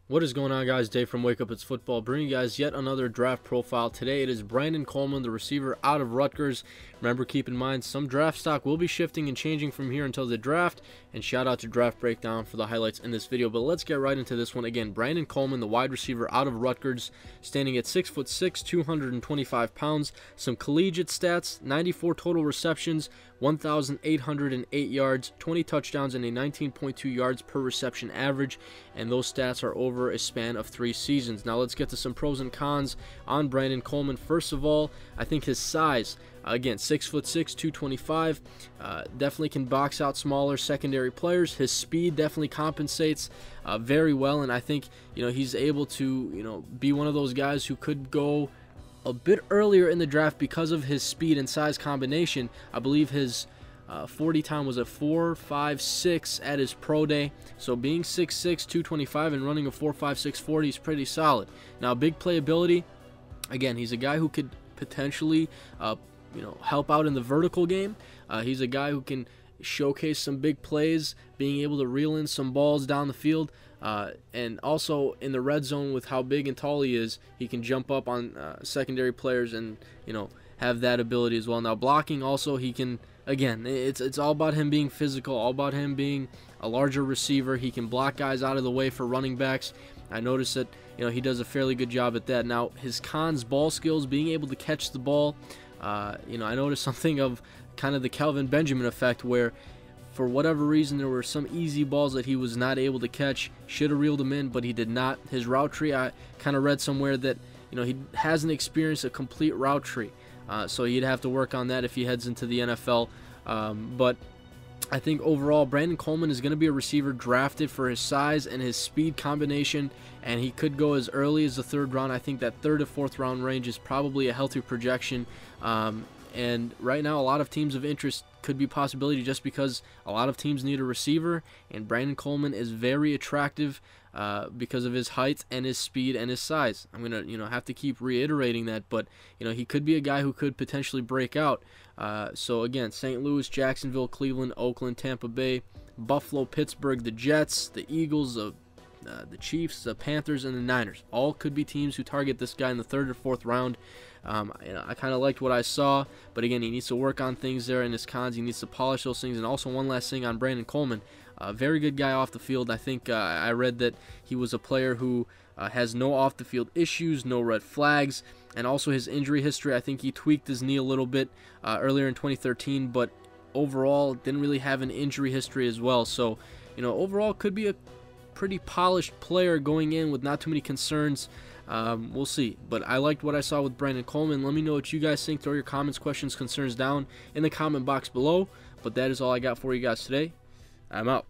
What is going on, guys? Dave from Wake Up It's Football, bringing you guys yet another draft profile. Today it is Brandon Coleman, the receiver out of Rutgers. Remember, keep in mind, some draft stock will be shifting and changing from here until the draft. And shout out to Draft Breakdown for the highlights in this video. But let's get right into this one. Again, Brandon Coleman, the wide receiver out of Rutgers, standing at 6'6", 225 pounds. Some collegiate stats: 94 total receptions, 1,808 yards, 20 touchdowns, and a 19.2 yards per reception average. And those stats are over a span of 3 seasons. Now let's get to some pros and cons on Brandon Coleman. First of all, I think his size, again, 6'6", 225, definitely can box out smaller secondary players. His speed definitely compensates very well, and I think he's able to be one of those guys who could go a bit earlier in the draft because of his speed and size combination. I believe his 40 time was a 4.56 at his pro day. So being 6'6", 225 and running a 4.56 40 is pretty solid. Now, big playability. Again, he's a guy who could potentially help out in the vertical game. He's a guy who can showcase some big plays, being able to reel in some balls down the field. And also in the red zone, with how big and tall he is, he can jump up on secondary players and have that ability as well. Now, blocking also, he can, again, it's all about him being physical, all about him being a larger receiver. He can block guys out of the way for running backs. I noticed that he does a fairly good job at that. Now, his cons: ball skills, being able to catch the ball. I noticed something of kind of the Kelvin Benjamin effect, where for whatever reason there were some easy balls that he was not able to catch. Should have reeled them in, but he did not. His route tree, I kind of read somewhere that he hasn't experienced a complete route tree, so he'd have to work on that if he heads into the NFL. But I think overall, Brandon Coleman is going to be a receiver drafted for his size and his speed combination, and he could go as early as the 3rd round. I think that 3rd to 4th round range is probably a healthy projection. And right now, a lot of teams of interest could be a possibility, just because a lot of teams need a receiver, and Brandon Coleman is very attractive because of his height and his speed and his size. I'm gonna have to keep reiterating that, but he could be a guy who could potentially break out. So again, St. Louis, Jacksonville, Cleveland, Oakland, Tampa Bay, Buffalo, Pittsburgh, the Jets, the Eagles, the Chiefs, the Panthers, and the Niners all could be teams who target this guy in the 3rd or 4th round. I kind of liked what I saw, but again, he needs to work on things there in his cons. He needs to polish those things. And also, one last thing on Brandon Coleman, very good guy off the field. I think I read that he was a player who has no off-the-field issues, no red flags, and also his injury history. I think he tweaked his knee a little bit earlier in 2013, but overall didn't really have an injury history as well. So, overall could be a pretty polished player going in with not too many concerns. We'll see, but I liked what I saw with Brandon Coleman. Let me know what you guys think. Throw your comments, questions, concerns down in the comment box below. But that is all I got for you guys today. I'm out.